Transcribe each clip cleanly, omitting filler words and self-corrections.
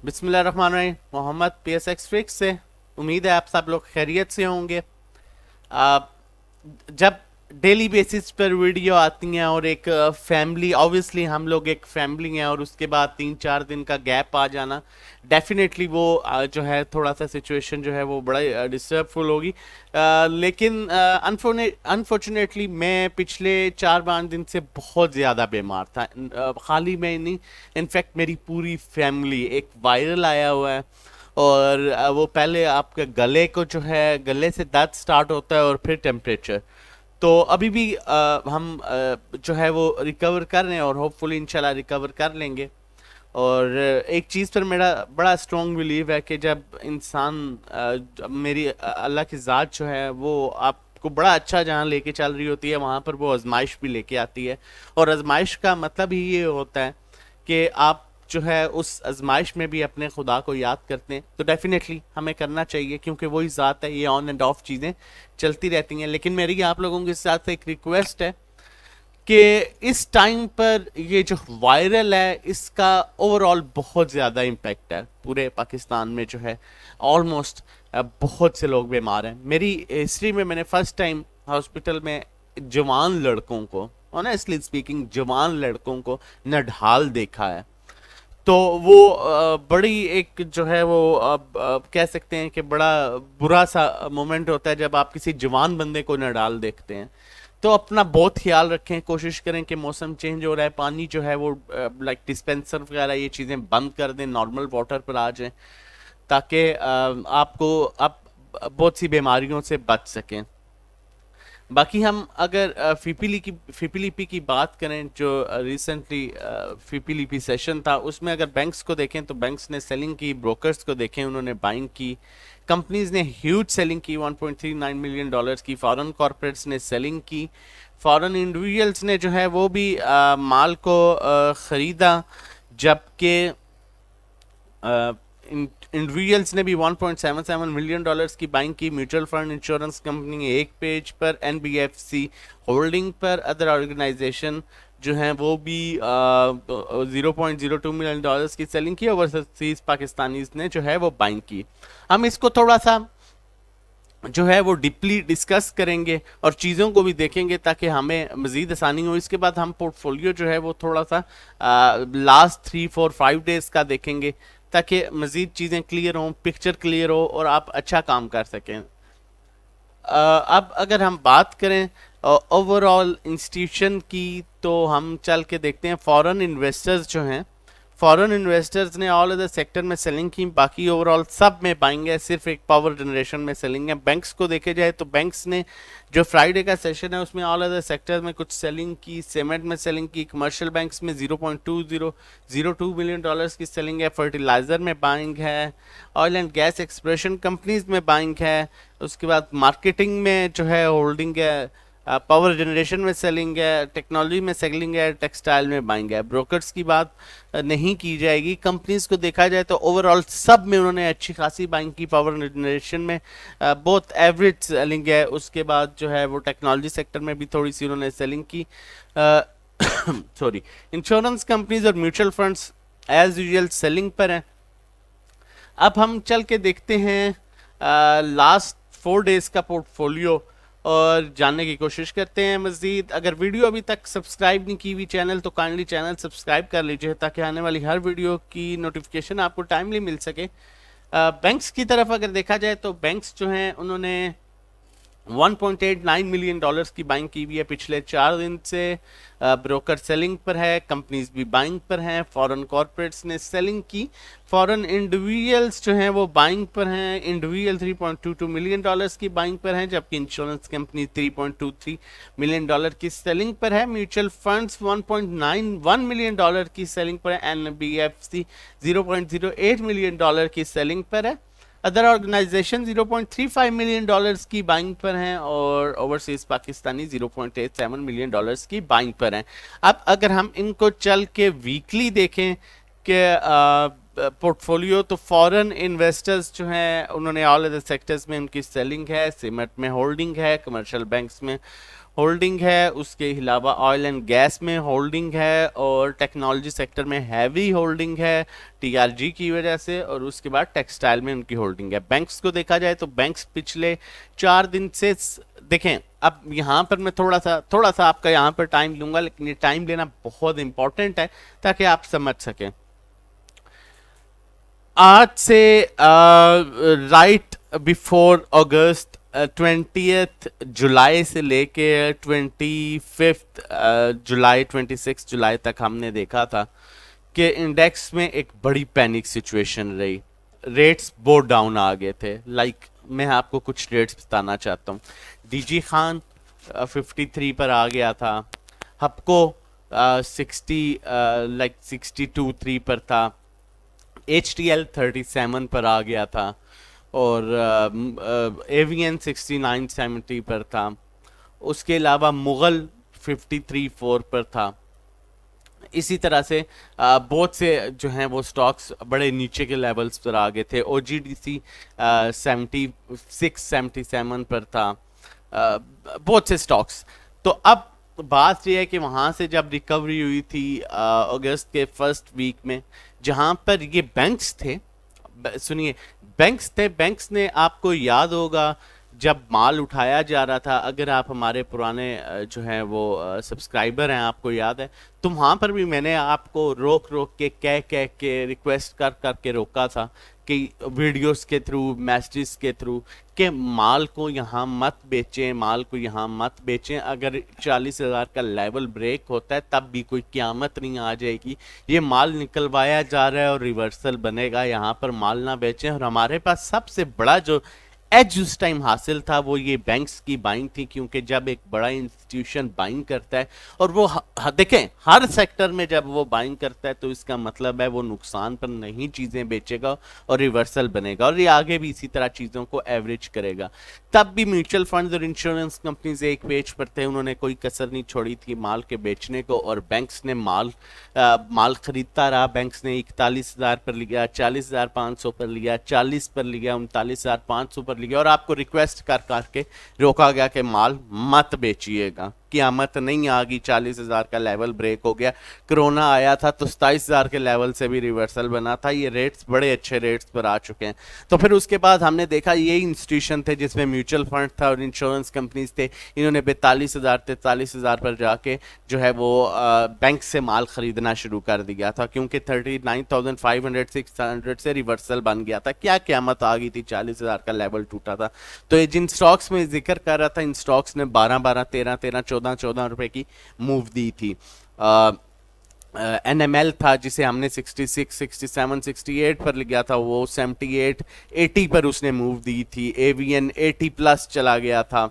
बिस्मिल्लाहिर्रहमानिर्रहीम। Mohammad PSX fix से। उम्मीद है आप सब लोग खैरियत से होंगे। आ, जब डेली बेसिस पर वीडियो आती हैं और एक फैमिली, ऑब्वियसली हम लोग एक फैमिली हैं, और उसके बाद 3-4 दिन का गैप आ जाना, डेफिनेटली वो जो है थोड़ा सा सिचुएशन जो है वो बड़ा डिस्टर्बफुल होगी। लेकिन अनफॉर्चुनेटली मैं पिछले 4-5 दिन से बहुत ज़्यादा बीमार था। खाली मैं नहीं, इनफैक्ट मेरी पूरी फैमिली। एक वायरल आया हुआ है, और वो पहले आपके गले को जो है, गले से दर्द स्टार्ट होता है और फिर टेम्परेचर। तो अभी भी हम जो है वो रिकवर कर रहे हैं, और होपफुली इंशाल्लाह रिकवर कर लेंगे। और एक चीज़ पर मेरा बड़ा स्ट्रॉन्ग बिलीव है कि जब इंसान मेरी अल्लाह की ज़ात जो है वो आपको बड़ा अच्छा जहाँ लेके चल रही होती है, वहाँ पर वो आजमाइश भी लेके आती है। और आजमाइश का मतलब ही ये होता है कि आप जो है उस आजमाइश में भी अपने खुदा को याद करते हैं। तो डेफिनेटली हमें करना चाहिए, क्योंकि वही ज़ात है। ये ऑन एंड ऑफ चीज़ें चलती रहती हैं। लेकिन मेरी आप लोगों के साथ एक रिक्वेस्ट है कि इस टाइम पर ये जो वायरल है, इसका ओवरऑल बहुत ज़्यादा इम्पैक्ट है पूरे पाकिस्तान में। जो है ऑलमोस्ट बहुत से लोग बीमार हैं। मेरी हिस्ट्री में मैंने फर्स्ट टाइम हॉस्पिटल में जवान लड़कों को, ऑनेस्टली स्पीकिंग, जवान लड़कों को नढाल देखा है। तो वो बड़ी एक जो है वो कह सकते हैं कि बड़ा बुरा सा मोमेंट होता है जब आप किसी जवान बंदे को नडाल देखते हैं। तो अपना बहुत ख्याल रखें, कोशिश करें कि मौसम चेंज हो रहा है, पानी जो है वो लाइक डिस्पेंसर वगैरह ये चीज़ें बंद कर दें, नॉर्मल वाटर पर आ जाएं, ताकि आपको आप बहुत सी बीमारियों से बच सकें। बाकी हम अगर फिपीलीपी की बात करें, जो रिसेंटली फिपीलीपी सेशन था, उसमें अगर बैंक्स को देखें तो बैंक्स ने सेलिंग की, ब्रोकर्स को देखें उन्होंने बाइंग की, कंपनीज ने ह्यूज सेलिंग की, $1.39 मिलियन की, फॉरेन कॉर्पोरेट्स ने सेलिंग की, फॉरेन इंडिविजुअल्स ने जो है वो भी माल को ख़रीदा, जबकि इंडिविजुअल्स ने भी $1.77 मिलियन की बाइंग की। म्यूचुअल फंड, इंश्योरेंस कंपनी एक पेज पर, NBFC होल्डिंग पर, अदर ऑर्गेनाइजेशन जो हैं वो भी $0.02 मिलियन की सेलिंग की। ओवरसीज पाकिस्तानीज ने जो है वो बाइंग की। हम इसको थोड़ा सा जो है वो डीपली डिस्कस करेंगे और चीज़ों को भी देखेंगे ताकि हमें मज़ीद आसानी हो। इसके बाद हम पोर्टफोलियो जो है वो थोड़ा सा लास्ट 3-4-5 डेज़ का देखेंगे, ताकि मज़ीद चीज़ें क्लियर हों, पिक्चर क्लियर हो और आप अच्छा काम कर सकें। अब अगर हम बात करें ओवरऑल इंस्टीट्यूशन की, तो हम चल के देखते हैं फॉरेन इन्वेस्टर्स जो हैं, फॉरेन इन्वेस्टर्स ने ऑल अदर सेक्टर में सेलिंग की, बाकी ओवरऑल सब में बाइंग है, सिर्फ एक पावर जनरेशन में सेलिंग है। बैंक्स को देखे जाए तो बैंक्स ने जो फ्राइडे का सेशन है उसमें ऑल अदर सेक्टर में कुछ सेलिंग की, सीमेंट में सेलिंग की, कमर्शियल बैंक्स में $0.2002 मिलियन की सेलिंग है, फर्टिलाइज़र में बाइंग है, oil and gas expression companies में बाइंग है, उसके बाद मार्केटिंग में जो है होल्डिंग है, पावर जनरेशन में सेलिंग है, टेक्नोलॉजी में सेलिंग है, टेक्सटाइल में बाइंग है। ब्रोकर्स की बात नहीं की जाएगी। कंपनीज को देखा जाए तो ओवरऑल सब में उन्होंने अच्छी खासी बाइंग की। पावर जनरेशन में बहुत एवरेज सेलिंग है। उसके बाद जो है वो टेक्नोलॉजी सेक्टर में भी थोड़ी सी उन्होंने सेलिंग की। सॉरी, इंश्योरेंस कंपनीज और mutual funds as usual selling पर हैं। अब हम चल के देखते हैं लास्ट 4 डेज का पोर्टफोलियो और जानने की कोशिश करते हैं मज़ीद। अगर वीडियो अभी तक सब्सक्राइब नहीं की हुई चैनल, तो काइंडली चैनल सब्सक्राइब कर लीजिए ताकि आने वाली हर वीडियो की नोटिफिकेशन आपको टाइमली मिल सके। बैंक्स की तरफ अगर देखा जाए तो बैंक्स जो हैं उन्होंने $1.89 मिलियन की बाइंग की हुई है पिछले 4 दिन से। ब्रोकर सेलिंग पर है, कंपनीज भी बाइंग पर हैं, फॉरेन कॉर्पोरेट्स ने सेलिंग की, फॉरेन इंडिविजुअल्स जो हैं वो बाइंग पर हैं। इंडिविजुअल $3.22 मिलियन की बाइंग पर हैं, जबकि इंश्योरेंस कंपनी $3.23 मिलियन की सेलिंग पर है। म्यूचुअल फंड्स $1.91 मिलियन की सेलिंग पर है। NBFC $0.08 मिलियन की सेलिंग पर है। अदर ऑर्गेनाइजेशन $0.35 मिलियन की बाइंग पर हैं, और ओवरसीज पाकिस्तानी $0.87 मिलियन की बाइंग पर हैं। अब अगर हम इनको चल के वीकली देखें कि पोर्टफोलियो, तो फॉरेन इन्वेस्टर्स जो हैं उन्होंने ऑल अदर सेक्टर्स में उनकी सेलिंग है, सीमेंट में होल्डिंग है, कमर्शियल बैंक्स में होल्डिंग है, उसके अलावा ऑयल एंड गैस में होल्डिंग है, और टेक्नोलॉजी सेक्टर में हैवी होल्डिंग है टीआरजी की वजह से, और उसके बाद टेक्सटाइल में उनकी होल्डिंग है। बैंक्स को देखा जाए तो बैंक्स पिछले 4 दिन से देखें, अब यहाँ पर मैं थोड़ा सा आपका यहाँ पर टाइम लूंगा, लेकिन ये टाइम लेना बहुत इंपॉर्टेंट है ताकि आप समझ सकें। आज से राइट बिफोर अगस्त 20th जुलाई से लेके 25th जुलाई 26 जुलाई तक हमने देखा था कि इंडेक्स में एक बड़ी पैनिक सिचुएशन रही, रेट्स बहुत डाउन आ गए थे। मैं आपको कुछ रेट्स बताना चाहता हूँ। डीजी खान 53 पर आ गया था, हपको 62.3 पर था, HTL 37 पर आ गया था, और एवियन 69.70 पर था। उसके अलावा मुगल 53.4 पर था। इसी तरह से बहुत से जो हैं वो स्टॉक्स बड़े नीचे के लेवल्स पर आ गए थे। OGDC 76-77 पर था, बहुत से स्टॉक्स। तो अब बात यह है कि वहाँ से जब रिकवरी हुई थी अगस्त के फर्स्ट वीक में, जहाँ पर ये बैंक्स थे, सुनिए, बैंक्स ने, आपको याद होगा जब माल उठाया जा रहा था, अगर आप हमारे पुराने जो हैं वो सब्सक्राइबर हैं, आपको याद है, तो वहाँ पर भी मैंने आपको रोक के कह के रिक्वेस्ट कर के रोका था कि वीडियोस के थ्रू, मैसेजेस के थ्रू, कि माल को यहाँ मत बेचें, माल को यहाँ मत बेचें। अगर 40,000 का लेवल ब्रेक होता है तब भी कोई क़यामत नहीं आ जाएगी, ये माल निकलवाया जा रहा है और रिवर्सल बनेगा, यहाँ पर माल ना बेचें। और हमारे पास सबसे बड़ा जो एज उस टाइम हासिल था वो ये बैंक्स की बाइंग थी, क्योंकि जब एक बड़ा इंस्टीट्यूशन बाइंग करता है, और वो देखें हर सेक्टर में जब वो बाइंग करता है तो इसका मतलब है वो नुकसान पर नहीं चीज़ें बेचेगा और रिवर्सल बनेगा, और ये आगे भी इसी तरह चीज़ों को एवरेज करेगा। तब भी म्यूचुअल फंड्स और इंश्योरेंस कंपनीज एक पेज पर थे, उन्होंने कोई कसर नहीं छोड़ी थी माल के बेचने को, और बैंक्स ने माल खरीदता रहा। बैंक्स ने 41,000 पर लिया, 40,500 पर लिया, 40 पर लिया, 39,500 पर लिया, और आपको रिक्वेस्ट कर के रोका गया कि माल मत बेचिएगा, क़यामत नहीं आ गई, 40,000 का लेवल ब्रेक हो गया। कोरोना आया था तो 27,000 के लेवल से भी रिवर्सल बना था। ये रेट्स बड़े अच्छे रेट्स पर आ चुके हैं। तो फिर उसके बाद हमने देखा ये इंस्टीट्यूशन थे जिसमें म्यूचुअल फंड था और इंश्योरेंस कंपनीज थे, इन्होंने 42,000 43,000 पर जाके जो है वो बैंक से माल खरीदना शुरू कर दिया था, क्योंकि 39,500 600 से रिवर्सल बन गया था। क्या क़यामत आ गई थी, 40,000 का लेवल टूटा था। तो ये जिन स्टॉक्स में जिक्र कर रहा था, इन स्टॉक्स ने 12 13 14 रुपए की मूव दी थी। NML था जिसे हमने 66 67 68 पर लिया था, वो 78 80 पर उसने मूव दी थी। एवियन 80 प्लस चला गया था,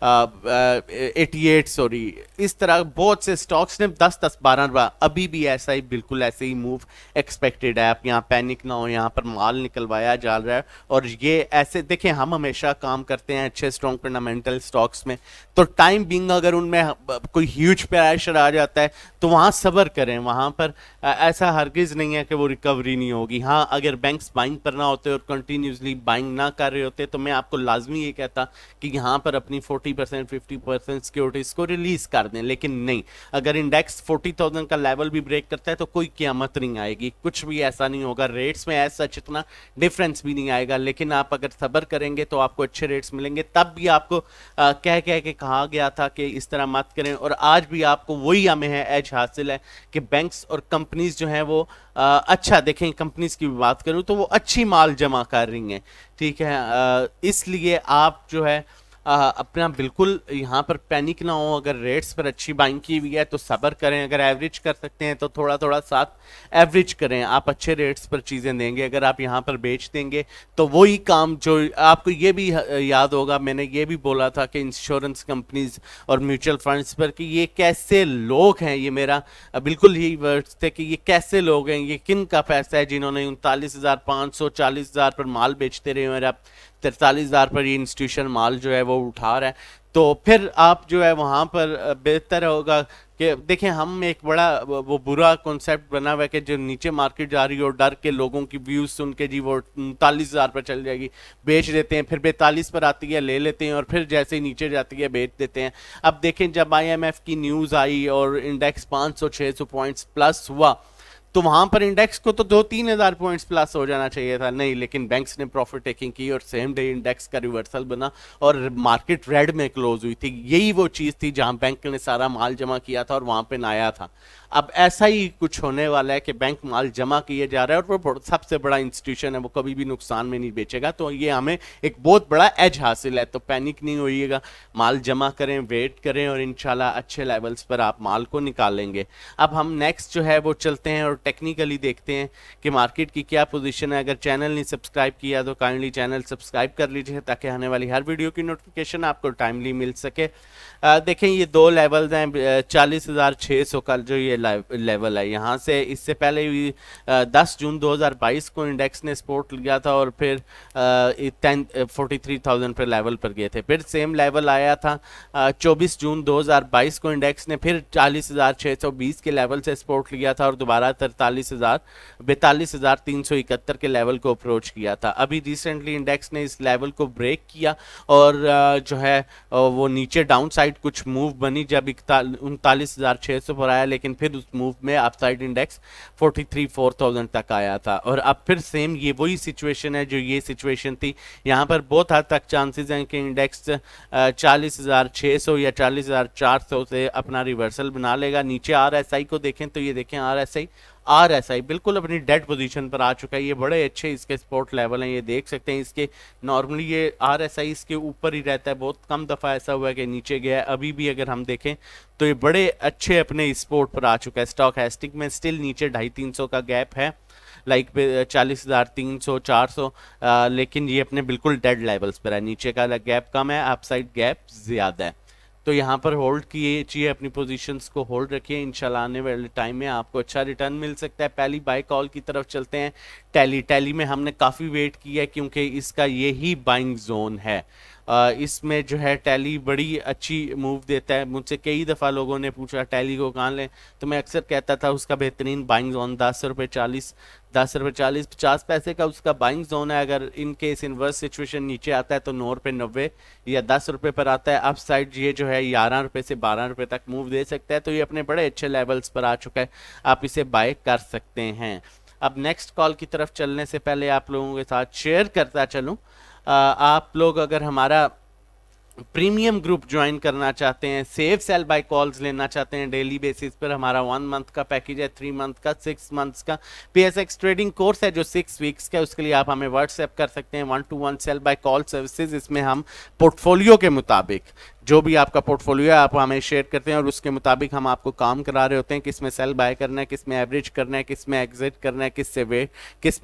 88 सॉरी। इस तरह बहुत से स्टॉक्स ने 10 12 अभी भी ऐसा ही, बिल्कुल ऐसे ही मूव एक्सपेक्टेड है। आप यहाँ पैनिक ना हो, यहाँ पर माल निकलवाया जा रहा है, और ये ऐसे देखें, हम हमेशा काम करते हैं अच्छे स्ट्रॉन्ग फंडामेंटल स्टॉक्स में, तो टाइम बिंग अगर उनमें कोई ह्यूज प्रेशर आ जाता है तो वहाँ सब्र करें। वहाँ पर ऐसा हरगिज़ नहीं है कि वो रिकवरी नहीं होगी। हाँ, अगर बैंक्स बाइंग करना होते और कंटिन्यूसली बाइंग ना कर रहे होते तो मैं आपको लाजमी ये कहता कि यहाँ पर अपनी 40% 50% सिक्योरिटीज को रिलीज कर दें, लेकिन नहीं। अगर इंडेक्स 40,000 का लेवल भी ब्रेक करता है तो कोई क़यामत नहीं आएगी, कुछ भी ऐसा नहीं होगा। रेट्स में ऐसा इतना डिफरेंस भी नहीं आएगा, लेकिन आप अगर सब्र करेंगे तो आपको अच्छे रेट्स मिलेंगे। तब भी आपको कह के कहा गया था कि इस तरह मत करें, और आज भी आपको वही हमें है एज हासिल है कि बैंक्स और कंपनीज जो हैं वो अच्छा, देखें कंपनीज की बात करूं तो वो अच्छी माल जमा कर रही हैं, ठीक है। इसलिए आप जो है अपना बिल्कुल यहाँ पर पैनिक ना हो। अगर रेट्स पर अच्छी बाइंग की हुई है तो सब्र करें, अगर एवरेज कर सकते हैं तो थोड़ा थोड़ा साथ एवरेज करें, आप अच्छे रेट्स पर चीज़ें देंगे। अगर आप यहाँ पर बेच देंगे तो वही काम जो आपको ये भी याद होगा, मैंने ये भी बोला था कि इंश्योरेंस कंपनीज और म्यूचुअल फंड्स पर कि ये कैसे लोग हैं, ये मेरा बिल्कुल यही वर्ड्स थे कि ये कैसे लोग हैं, ये किन का पैसा है जिन्होंने 39,500 40,000 पर माल बेचते रहे और आप 43,000 पर ये इंस्टीट्यूशन माल जो है वो उठा रहा है। तो फिर आप जो है वहाँ पर बेहतर होगा कि देखें, हम एक बड़ा वो बुरा कॉन्सेप्ट बना हुआ है कि जो नीचे मार्केट जा रही है और डर के लोगों की व्यूज सुन के जी वो 39,000 पर चल जाएगी, बेच देते हैं, फिर 42 पर आती है ले लेते हैं, और फिर जैसे ही नीचे जाती है बेच देते हैं। अब देखें, जब IMF की न्यूज़ आई और इंडेक्स 500-600 पॉइंट्स प्लस हुआ, तो वहां पर इंडेक्स को तो 2-3 हज़ार पॉइंट्स प्लस हो जाना चाहिए था, नहीं, लेकिन बैंक्स ने प्रॉफिट टेकिंग की और सेम डे इंडेक्स का रिवर्सल बना और मार्केट रेड में क्लोज हुई थी। यही वो चीज़ थी जहां बैंक ने सारा माल जमा किया था और वहां पे नया था। अब ऐसा ही कुछ होने वाला है कि बैंक माल जमा किए जा रहा है और वो सबसे बड़ा इंस्टीट्यूशन है, वो कभी भी नुकसान में नहीं बेचेगा, तो ये हमें एक बहुत बड़ा एज हासिल है। तो पैनिक नहीं होइएगा, माल जमा करें, वेट करें और इंशाल्लाह अच्छे लेवल्स पर आप माल को निकालेंगे। अब हम नेक्स्ट जो है वो चलते हैं और टेक्निकली देखते हैं कि मार्केट की क्या पोजीशन है। अगर चैनल नहीं सब्सक्राइब किया तो काइंडली चैनल सब्सक्राइब कर लीजिए ताकि आने वाली हर वीडियो की नोटिफिकेशन आपको टाइमली मिल सके। देखें, ये दो लेवल्स हैं, 40,600 का जो ये लेवल है, यहाँ से इससे पहले भी 10 जून 2022 को इंडेक्स ने सपोर्ट लिया था और फिर 43,000 पर लेवल पर गए थे। फिर सेम लेवल आया था 24 जून 2022 को, इंडेक्स ने फिर 40,620 के लेवल से सपोर्ट लिया था और दोबारा 42,371 के लेवल को अप्रोच किया था। अभी रिसेंटली इंडेक्स ने इस लेवल को ब्रेक किया और जो है वो नीचे डाउन साइड कुछ मूव बनी जब 39,600 पर आया, लेकिन फिर उस मूव में अपसाइड इंडेक्स 43,400 तक आया था। और अब फिर सेम ये वही सिचुएशन है जो ये सिचुएशन थी। यहाँ पर बहुत हद तक चांसेस हैं कि इंडेक्स 40,600 या 40,400 से अपना रिवर्सल बना लेगा। नीचे RSI को देखें तो ये देखें, RSI बिल्कुल अपनी डेड पोजीशन पर आ चुका है। ये बड़े अच्छे इसके सपोर्ट लेवल हैं, ये देख सकते हैं। इसके नॉर्मली ये RSI इसके ऊपर ही रहता है, बहुत कम दफ़ा ऐसा हुआ है कि नीचे गया है। अभी भी अगर हम देखें तो ये बड़े अच्छे अपने सपोर्ट पर आ चुका है। स्टॉक हैस्टिक में स्टिल नीचे 250-300 का गैप है, लाइक पे 40,300-400, लेकिन ये अपने बिल्कुल डेड लेवल्स पर है। नीचे का गैप कम है, अपसाइड गैप ज़्यादा है। तो यहाँ पर होल्ड कीजिए, अपनी पोजीशंस को होल्ड रखिए, इंशाल्लाह आने वाले टाइम में आपको अच्छा रिटर्न मिल सकता है। पहली बाय कॉल की तरफ चलते हैं। टैली में हमने काफ़ी वेट किया है क्योंकि इसका यही बाइंग जोन है। इसमें जो है टैली बड़ी अच्छी मूव देता है। मुझसे कई दफ़ा लोगों ने पूछा टैली को कहाँ लें, तो मैं अक्सर कहता था उसका बेहतरीन बाइंग जोन 10 रुपये 50 का उसका बाइंग जोन है। अगर इन केस इनवर्स सिचुएशन नीचे आता है तो 9 रुपये 90 या 10 रुपये पर आता है। अप साइड ये जो है 11 रुपये से 12 रुपये तक मूव दे सकता है। तो ये अपने बड़े अच्छे लेवल्स पर आ चुका है, आप इसे बाय कर सकते हैं। अब नेक्स्ट कॉल की तरफ चलने से पहले आप लोगों के साथ शेयर करता चलूँ, आप लोग अगर हमारा प्रीमियम ग्रुप ज्वाइन करना चाहते हैं, सेव सेल बाय कॉल्स लेना चाहते हैं डेली बेसिस पर, हमारा 1 मंथ का पैकेज है, 3 मंथ का, 6 मंथ्स का PSX ट्रेडिंग कोर्स है जो 6 वीक्स का। उसके लिए आप हमें व्हाट्सएप कर सकते हैं। 1-to-1 cell buy call services, इसमें हम पोर्टफोलियो के मुताबिक जो भी आपका पोर्टफोलियो है आप हमें शेयर करते हैं और उसके मुताबिक हम आपको काम करा रहे होते हैं, किस में सेल बाय करना है, किस में एवरेज करना है, किस में एग्जिट करना है, किस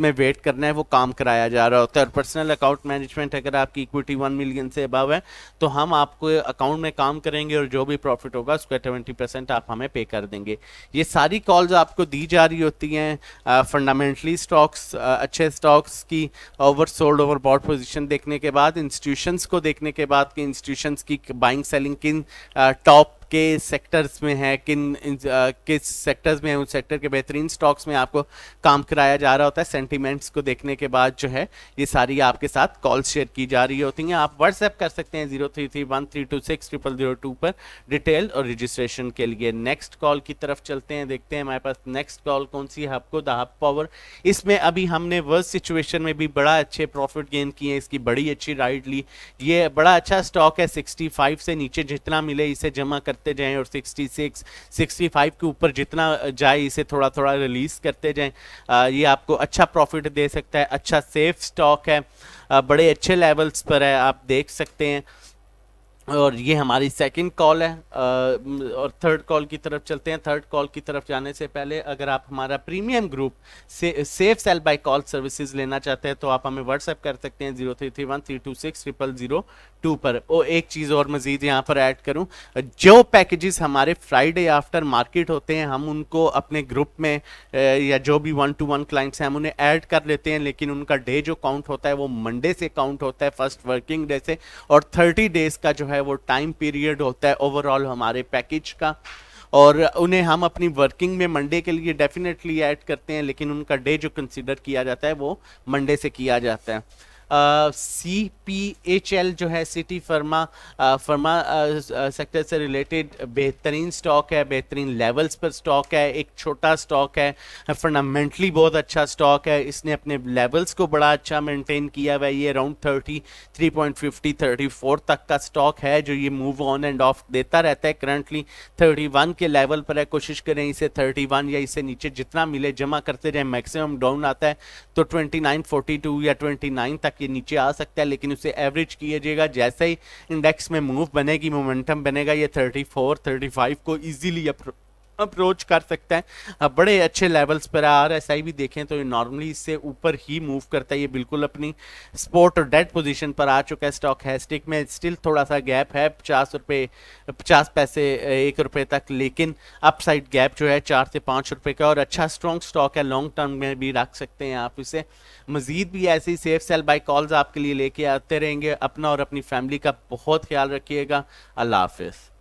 में वेट करना है, वो काम कराया जा रहा होता है। और पर्सनल अकाउंट मैनेजमेंट, अगर आपकी इक्विटी 1 मिलियन से अबव है तो हम आपको अकाउंट में काम करेंगे और जो भी प्रॉफिट होगा उसका 20% आप हमें पे कर देंगे। ये सारी कॉल्स आपको दी जा रही होती हैं फंडामेंटली स्टॉक्स, अच्छे स्टॉक्स की ओवरसोल्ड ओवरबॉट पोजीशन देखने के बाद, इंस्टीट्यूशंस को देखने के बाद कि इंस्टीट्यूशंस की बाइंग सेलिंग किन टॉप के सेक्टर्स में है, किस सेक्टर्स में है, उस सेक्टर के बेहतरीन स्टॉक्स में आपको काम कराया जा रहा होता है। सेंटीमेंट्स को देखने के बाद जो है ये सारी आपके साथ कॉल शेयर की जा रही होती हैं। आप व्हाट्सएप कर सकते हैं 0331326002 पर डिटेल और रजिस्ट्रेशन के लिए। नेक्स्ट कॉल की तरफ चलते हैं, देखते हैं हमारे पास नेक्स्ट कॉल कौन सी है। आपको द हब पावर, इसमें अभी हमने वर्स्ट सिचुएशन में भी बड़ा अच्छे प्रॉफिट गेन किए, इसकी बड़ी अच्छी राइड ली। ये बड़ा अच्छा स्टॉक है, 65 से नीचे जितना मिले इसे जमा करते जाएं और 66 65 के ऊपर जितना जाए इसे थोड़ा थोड़ा रिलीज करते जाएं। ये आपको अच्छा प्रॉफिट दे सकता है, अच्छा सेफ स्टॉक है, बड़े अच्छे लेवल्स पर है, आप देख सकते हैं। और ये हमारी सेकंड कॉल है। और थर्ड कॉल की तरफ चलते हैं। थर्ड कॉल की तरफ जाने से पहले अगर आप हमारा प्रीमियम ग्रुप से safe sell buy call services लेना चाहते हैं तो आप हमें व्हाट्सएप कर सकते हैं 0331326002 पर। और एक चीज़ और मजीद यहाँ पर ऐड करूँ, जो पैकेजेस हमारे फ्राइडे आफ्टर मार्केट होते हैं हम उनको अपने ग्रुप में या जो भी 1-to-1 क्लाइंट्स हैं हम उन्हें ऐड कर लेते हैं, लेकिन उनका डे जो काउंट होता है वो मंडे से काउंट होता है, फर्स्ट वर्किंग डे से, और 30 डेज का जो है वो टाइम पीरियड होता है ओवरऑल हमारे पैकेज का, और उन्हें हम अपनी वर्किंग में मंडे के लिए डेफिनेटली ऐड करते हैं, लेकिन उनका डे जो कंसिडर किया जाता है वो मंडे से किया जाता है। CPHL जो है सिटी फर्मा सेक्टर से रिलेटेड बेहतरीन स्टॉक है, बेहतरीन लेवल्स पर स्टॉक है, एक छोटा स्टॉक है, फंडामेंटली बहुत अच्छा स्टॉक है, इसने अपने लेवल्स को बड़ा अच्छा मेंटेन किया हुआ है। ये अराउंड 33.50 34 तक का स्टॉक है जो ये मूव ऑन एंड ऑफ देता रहता है। करंटली 31 के लेवल पर है, कोशिश करें इसे 31 या इससे नीचे जितना मिले जमा करते रहें। मैक्सिमम डाउन आता है तो 29.42 या 29 तक ये नीचे आ सकता है, लेकिन उसे एवरेज कीजिएगा। जैसे ही इंडेक्स में मूव बनेगी, मोमेंटम बनेगा, ये 34 35 को इजीली अप्रोच कर सकता है। अब बड़े अच्छे लेवल्स पर RSI भी देखें तो ये नॉर्मली इससे ऊपर ही मूव करता है। ये बिल्कुल अपनी सपोर्ट और डेड पोजीशन पर आ चुका है। स्टॉक हैस्टिक में स्टिल थोड़ा सा गैप है, 50 पैसे 1 रुपये तक, लेकिन अपसाइड गैप जो है 4 से 5 रुपये का, और अच्छा स्ट्रॉन्ग स्टॉक है, लॉन्ग टर्म में भी रख सकते हैं आप इसे। मजीद भी ऐसी सेफ सेल बाय कॉल्स आपके लिए लेके आते रहेंगे। अपना और अपनी फैमिली का बहुत ख्याल रखिएगा। अल्लाह हाफिज़।